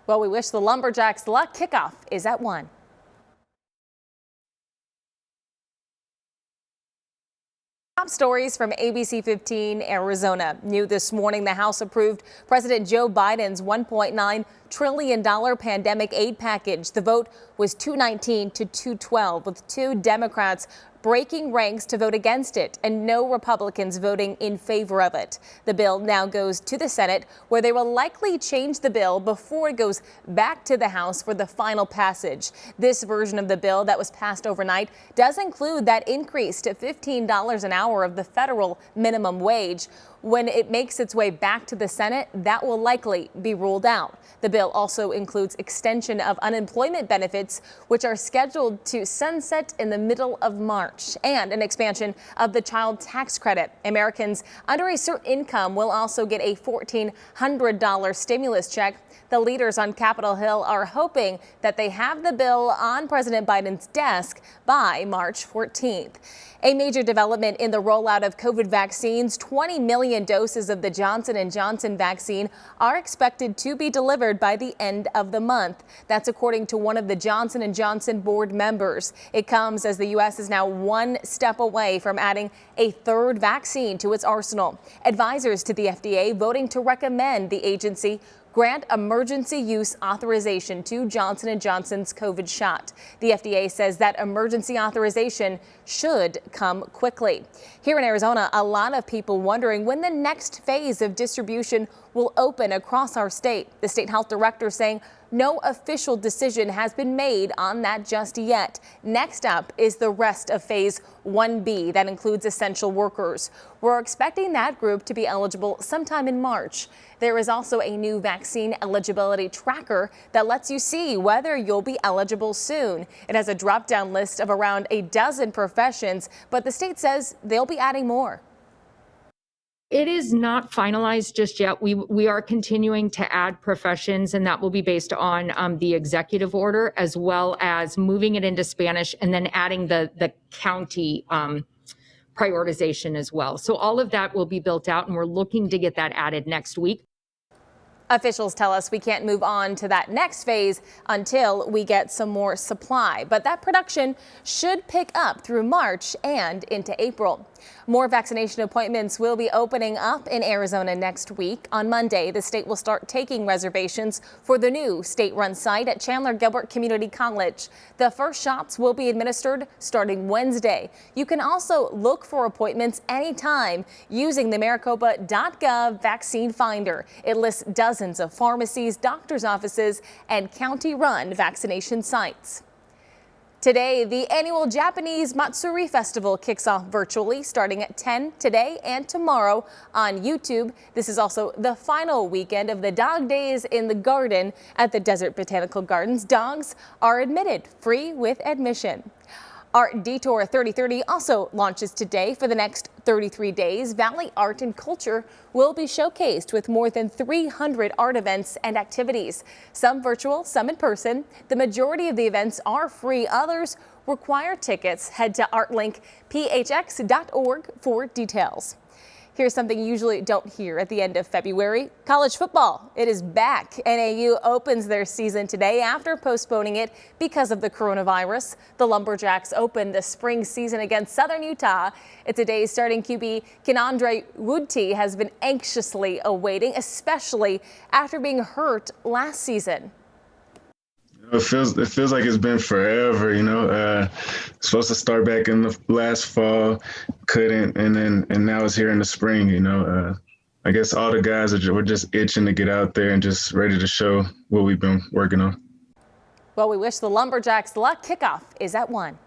Well, we wish the Lumberjacks luck. Kickoff is at 1. Top stories from ABC15 Arizona. New this morning, the House approved President Joe Biden's $1.9 trillion pandemic aid package. The vote was 219 to 212, with 2 Democrats breaking ranks to vote against it and no Republicans voting in favor of it. The bill now goes to the Senate, where they will likely change the bill before it goes back to the House for the final passage. This version of the bill that was passed overnight does include that increase to $15 an hour of the federal minimum wage. When it makes its way back to the Senate, that will likely be ruled out. The bill also includes extension of unemployment benefits, which are scheduled to sunset in the middle of March, and an expansion of the child tax credit. Americans under a certain income will also get a $1,400 stimulus check. The leaders on Capitol Hill are hoping that they have the bill on President Biden's desk by March 14th. A major development in the rollout of COVID vaccines. 20 million doses of the Johnson & Johnson vaccine are expected to be delivered by the end of the month. That's according to one of the Johnson & Johnson board members. It comes as the U.S. is now one step away from adding a third vaccine to its arsenal. Advisors to the FDA voting to recommend the agency grant emergency use authorization to Johnson & Johnson's COVID shot. The FDA says that emergency authorization should come quickly. Here in Arizona, a lot of people wondering when the next phase of distribution will open across our state. The state health director saying no official decision has been made on that just yet. Next up is the rest of phase 1B that includes essential workers. We're expecting that group to be eligible sometime in March. There is also a new vaccine eligibility tracker that lets you see whether you'll be eligible soon. It has a drop-down list of around a dozen professions, but the state says they'll be adding more. It is not finalized just yet. We are continuing to add professions, and that will be based on the executive order, as well as moving it into Spanish and then adding the county prioritization as well. So all of that will be built out, and we're looking to get that added next week. Officials tell us we can't move on to that next phase until we get some more supply, but that production should pick up through March and into April. More vaccination appointments will be opening up in Arizona next week. On Monday, the state will start taking reservations for the new state-run site at Chandler Gilbert Community College. The first shots will be administered starting Wednesday. You can also look for appointments anytime using the Maricopa.gov vaccine finder. It lists dozens of pharmacies, doctors' offices, and county-run vaccination sites. Today, the annual Japanese Matsuri Festival kicks off virtually starting at 10 today and tomorrow on YouTube. This is also the final weekend of the Dog Days in the Garden at the Desert Botanical Gardens. Dogs are admitted free with admission. Art Detour 3030 also launches today. For the next 33 days, Valley Art and Culture will be showcased with more than 300 art events and activities. Some virtual, some in person. The majority of the events are free. Others require tickets. Head to artlinkphx.org for details. Here's something you usually don't hear at the end of February. College football, it is back. NAU opens their season today after postponing it because of the coronavirus. The Lumberjacks open the spring season against Southern Utah. It's a day starting QB KEONDRE WUDTEE has been anxiously awaiting, especially after being hurt last season. It feels like it's been forever, supposed to start back in the last fall, couldn't, and now it's here in the spring, I guess all the guys we're just itching to get out there and just ready to show what we've been working on. Well, we wish the Lumberjacks luck. Kickoff is at 1.